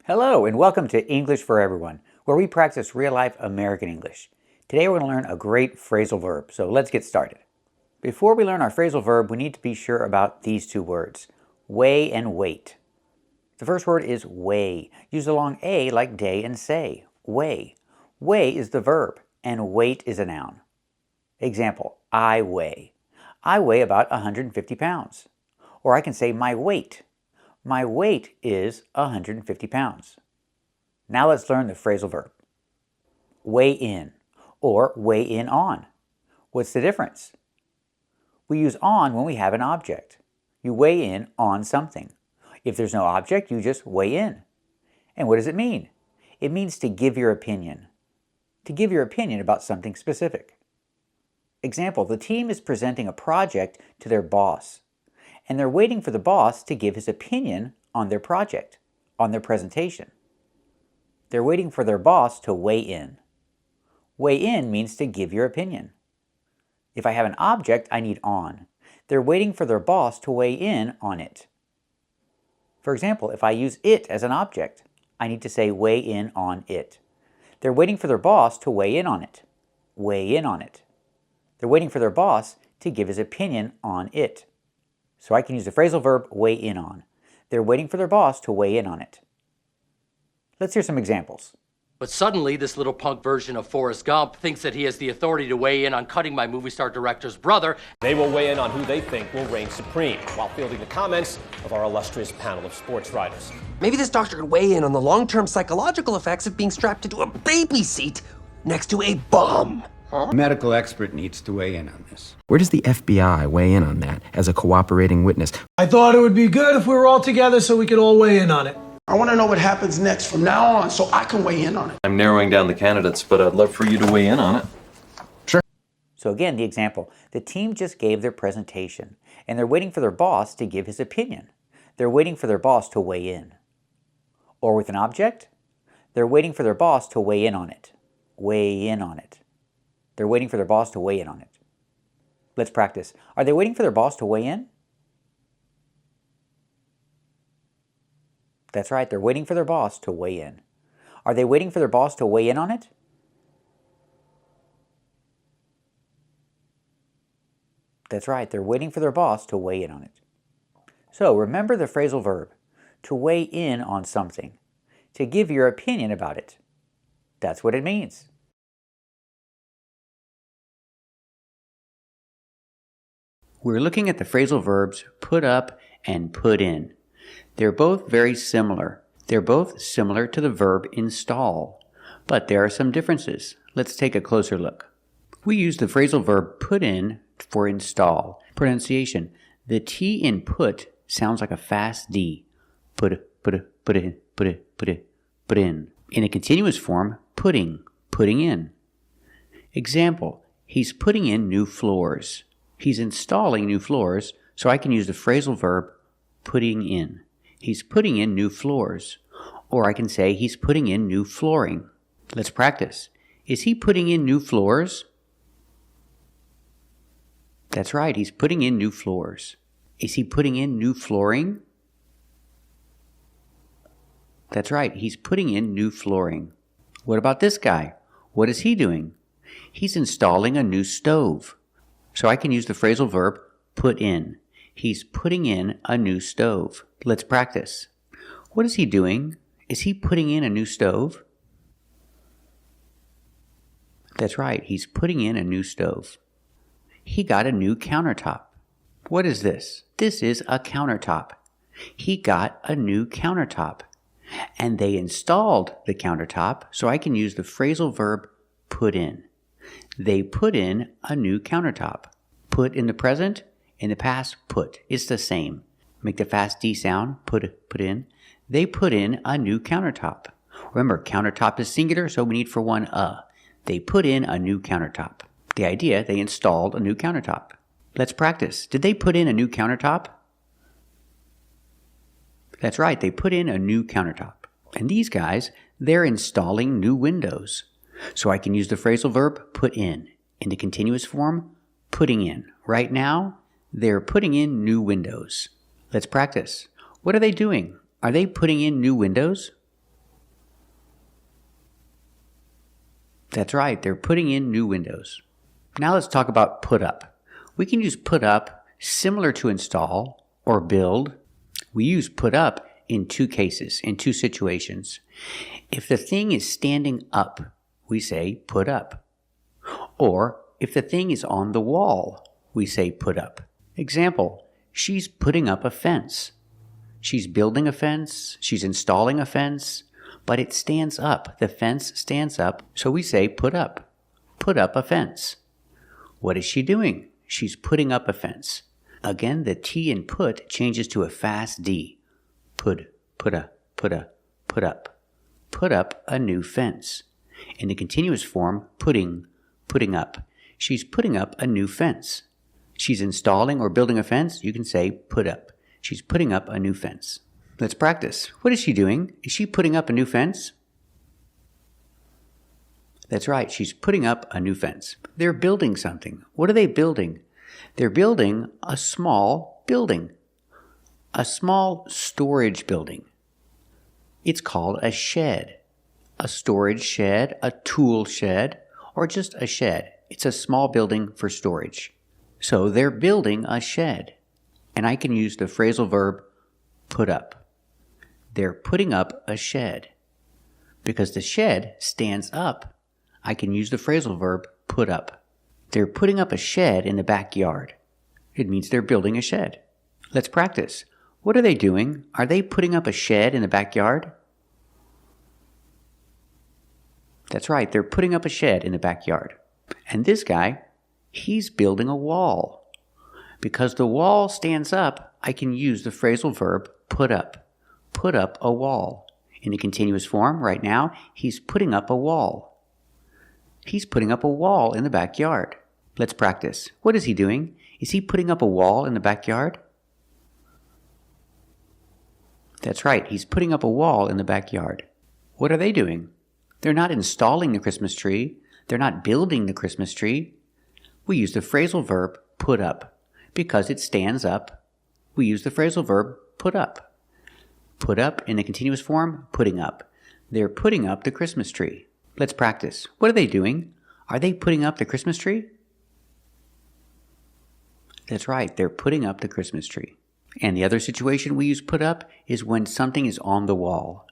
Hello and welcome to English for Everyone, where we practice real-life American English. Today we're going to learn a great phrasal verb, so let's get started. Before we learn our phrasal verb, we need to be sure about these two words, weigh and wait. The first word is weigh, used along A like day and say, weigh. Weigh is the verb, and wait is a noun. Example, I weigh. I weigh about 150 pounds. Or I can say my weight. My weight is 150 pounds. Now let's learn the phrasal verb. Weigh in or weigh in on. What's the difference? We use on when we have an object. You weigh in on something. If there's no object, you just weigh in. And what does it mean? It means to give your opinion. To give your opinion about something specific. Example, the team is presenting a project to their boss. And they're waiting for the boss to give his opinion on their project, on their presentation. They're waiting for their boss to weigh in. Weigh in means to give your opinion. If I have an object, I need on. They're waiting for their boss to weigh in on it. For example, if I use it as an object, I need to say weigh in on it. They're waiting for their boss to weigh in on it. Weigh in on it. They're waiting for their boss to give his opinion on it. So I can use the phrasal verb weigh in on. They're waiting for their boss to weigh in on it. Let's hear some examples. But suddenly, this little punk version of Forrest Gump thinks that he has the authority to weigh in on cutting my movie star director's brother. They will weigh in on who they think will reign supreme, while fielding the comments of our illustrious panel of sports writers. Maybe this doctor could weigh in on the long-term psychological effects of being strapped into a baby seat next to a bomb. A medical expert needs to weigh in on this. Where does the FBI weigh in on that as a cooperating witness? I thought it would be good if we were all together so we could all weigh in on it. I want to know what happens next from now on so I can weigh in on it. I'm narrowing down the candidates, but I'd love for you to weigh in on it. Sure. So again, the example, the team just gave their presentation and they're waiting for their boss to give his opinion. They're waiting for their boss to weigh in. Or with an object, they're waiting for their boss to weigh in on it. Weigh in on it. They're waiting for their boss to weigh in on it. Let's practice. Are they waiting for their boss to weigh in? That's right, they're waiting for their boss to weigh in. Are they waiting for their boss to weigh in on it? That's right, they're waiting for their boss to weigh in on it. So remember the phrasal verb, to weigh in on something, to give your opinion about it. That's what it means. We're looking at the phrasal verbs put up and put in. They're both very similar. They're both similar to the verb install, but there are some differences. Let's take a closer look. We use the phrasal verb put in for install. Pronunciation. The T in put sounds like a fast D. Put in. In a continuous form, putting in. Example, he's putting in new floors. He's installing new floors, so I can use the phrasal verb putting in. He's putting in new floors. Or I can say he's putting in new flooring. Let's practice. Is he putting in new floors? That's right, he's putting in new floors. Is he putting in new flooring? That's right, he's putting in new flooring. What about this guy? What is he doing? He's installing a new stove. So I can use the phrasal verb put in. He's putting in a new stove. Let's practice. What is he doing? Is he putting in a new stove? That's right, he's putting in a new stove. He got a new countertop. What is this? This is a countertop. He got a new countertop. And they installed the countertop, so I can use the phrasal verb put in. They put in a new countertop. Put in the present, in the past, put. It's the same. Make the fast D sound, put in. They put in a new countertop. Remember, countertop is singular, so we need for one a. They put in a new countertop. The idea, they installed a new countertop. Let's practice. Did they put in a new countertop? That's right, they put in a new countertop. And these guys, they're installing new windows. So I can use the phrasal verb put in the continuous form, putting in. Right now, they're putting in new windows. Let's practice. What are they doing? Are they putting in new windows? That's right, they're putting in new windows. Now let's talk about put up. We can use put up similar to install or build. We use put up in two cases, in two situations. If the thing is standing up, we say put up. Or if the thing is on the wall, we say put up. Example, she's putting up a fence. She's building a fence, she's installing a fence, but it stands up. The fence stands up, so we say put up. Put up a fence. What is she doing? She's putting up a fence. Again, the T in put changes to a fast D. Put up. Put up a new fence. In the continuous form, putting up. She's putting up a new fence. She's installing or building a fence, you can say put up. She's putting up a new fence. Let's practice. What is she doing? Is she putting up a new fence? That's right, she's putting up a new fence. They're building something. What are they building? They're building a small building. A small storage building. It's called a shed. A storage shed, a tool shed, or just a shed. It's a small building for storage. So they're building a shed. And I can use the phrasal verb put up. They're putting up a shed. Because the shed stands up, I can use the phrasal verb put up. They're putting up a shed in the backyard. It means they're building a shed. Let's practice. What are they doing? Are they putting up a shed in the backyard? That's right, they're putting up a shed in the backyard. And this guy, he's building a wall. Because the wall stands up, I can use the phrasal verb put up. Put up a wall. In the continuous form, right now, he's putting up a wall. He's putting up a wall in the backyard. Let's practice. What is he doing? Is he putting up a wall in the backyard? That's right, he's putting up a wall in the backyard. What are they doing? They're not installing the Christmas tree. They're not building the Christmas tree. We use the phrasal verb put up. Because it stands up, we use the phrasal verb put up. Put up in the continuous form, putting up. They're putting up the Christmas tree. Let's practice. What are they doing? Are they putting up the Christmas tree? That's right, they're putting up the Christmas tree. And the other situation we use put up is when something is on the wall.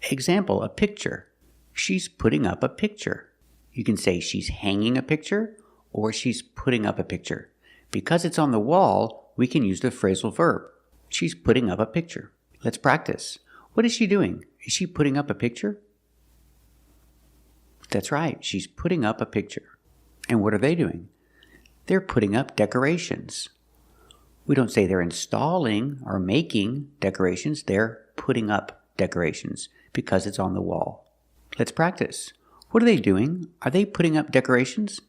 Example, a picture. She's putting up a picture. You can say she's hanging a picture or she's putting up a picture. Because it's on the wall, we can use the phrasal verb. She's putting up a picture. Let's practice. What is she doing? Is she putting up a picture? That's right, she's putting up a picture. And what are they doing? They're putting up decorations. We don't say they're installing or making decorations, they're putting up decorations because it's on the wall. Let's practice. What are they doing? Are they putting up decorations?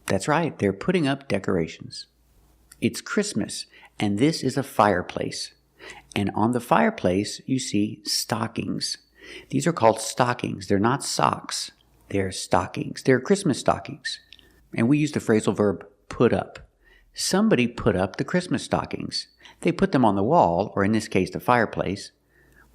That's right, they're putting up decorations. It's Christmas, and this is a fireplace. And on the fireplace, you see stockings. These are called stockings. They're not socks. They're stockings. They're Christmas stockings. And we use the phrasal verb put up. Somebody put up the Christmas stockings. They put them on the wall, or in this case, the fireplace.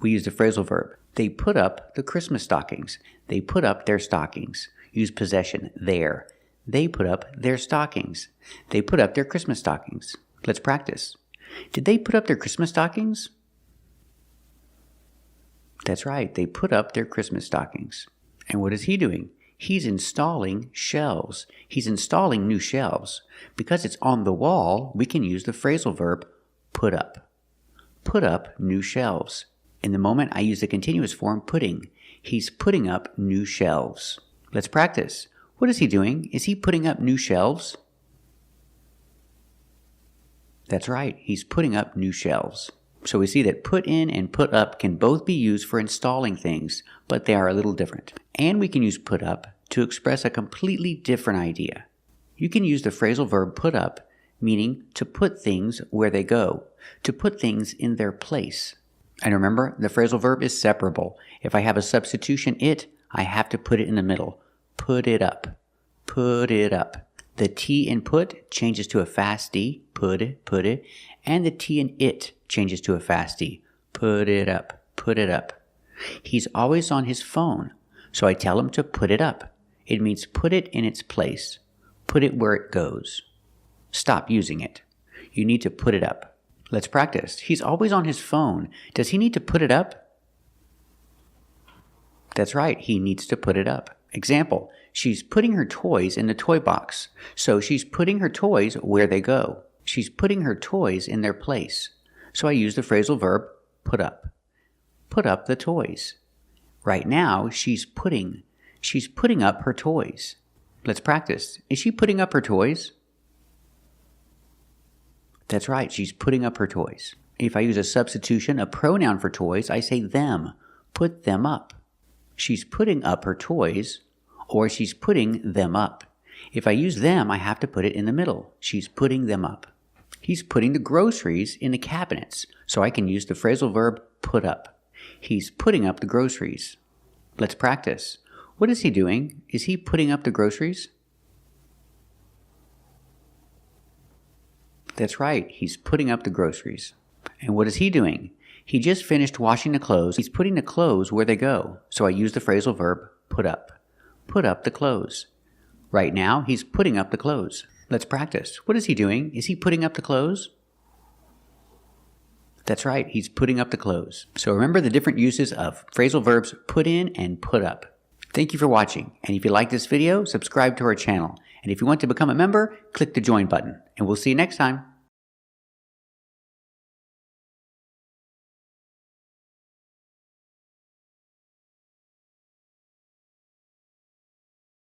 We use the phrasal verb. They put up the Christmas stockings. They put up their stockings. Use possession, their. They put up their stockings. They put up their Christmas stockings. Let's practice. Did they put up their Christmas stockings? That's right, they put up their Christmas stockings. And what is he doing? He's installing shelves. He's installing new shelves. Because it's on the wall, we can use the phrasal verb put up. Put up new shelves. In the moment I use the continuous form putting. He's putting up new shelves. Let's practice. What is he doing? Is he putting up new shelves? That's right, he's putting up new shelves. So we see that put in and put up can both be used for installing things, but they are a little different. And we can use put up to express a completely different idea. You can use the phrasal verb put up, meaning to put things where they go, to put things in their place. And remember, the phrasal verb is separable. If I have a substitution it, I have to put it in the middle. Put it up. Put it up. The T in put changes to a fast D, put it, and the T in it changes to a fast D, put it up, put it up. He's always on his phone, So I tell him to put it up. It means put it in its place. Put it where it goes. Stop using it. You need to put it up. Let's practice. He's always on his phone. Does he need to put it up? That's right, he needs to put it up. Example, she's putting her toys in the toy box. So she's putting her toys where they go. She's putting her toys in their place. So I use the phrasal verb put up. Put up the toys. Right now, she's putting up her toys. Let's practice. Is she putting up her toys? That's right, she's putting up her toys. If I use a substitution, a pronoun for toys, I say them. Put them up. She's putting up her toys, or she's putting them up. If I use them, I have to put it in the middle. She's putting them up. He's putting the groceries in the cabinets, so I can use the phrasal verb put up. He's putting up the groceries. Let's practice. What is he doing? Is he putting up the groceries? That's right, he's putting up the groceries. And what is he doing? He just finished washing the clothes. He's putting the clothes where they go. So I use the phrasal verb put up. Put up the clothes. Right now, he's putting up the clothes. Let's practice. What is he doing? Is he putting up the clothes? That's right, he's putting up the clothes. So remember the different uses of phrasal verbs put in and put up. Thank you for watching. And if you like this video, subscribe to our channel. And if you want to become a member, click the join button. And we'll see you next time.